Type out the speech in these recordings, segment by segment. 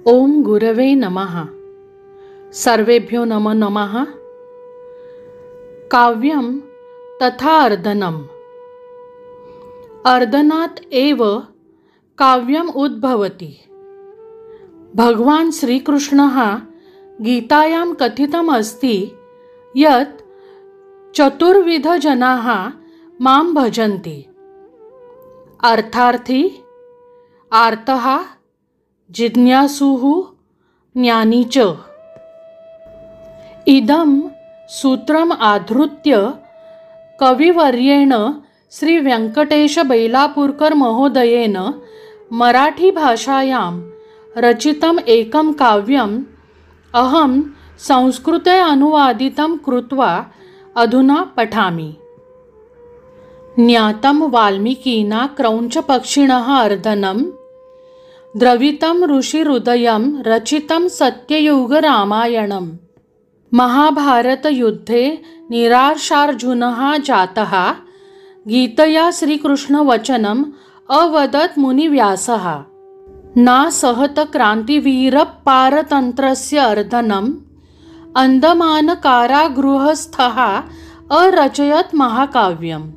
ओम गुरवे नमः। सर्वेभ्यो नमो नमः। काव्यम तथा अर्दनम। अर्दनात् एव काव्यम उद्भवति। भगवान श्रीकृष्णः गीतायां कथितम् अस्ति यत् चतुर्विधजनाः मां भजन्ति। अर्थार्थी, आर्तः, जिज्ञासुः, ज्ञानी च। इदं सूत्रम् आधृत्य कविवर्येण श्री वेंकटेश बैलापुरकर महोदयेन मराठी भाषायां रचितम् एकं काव्यम् अहं संस्कृते अनुवादितं कृत्वा अधुना पठामि। ज्ञातं वाल्मीकिना क्रौञ्चपक्षिणः अर्दनं द्रवितं ऋषिहृदयं रचितं सत्ययुगरामायणम्। महाभारतयुद्धे निराशार्जुनः जातः गीतया श्रीकृष्णवचनम् अवदत् मुनिव्यासः। न सहत क्रान्तिवीरपारतन्त्रस्य अर्दनम् अन्दमानकारागृहस्थः अरचयत् महाकाव्यम्।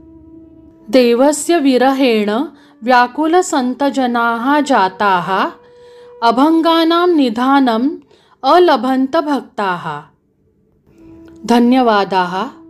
देवस्य विरहेण व्याकुलसन्तजनाः जाताः अभङ्गानां निधानम् अलभन्त भक्ताः। धन्यवादाः।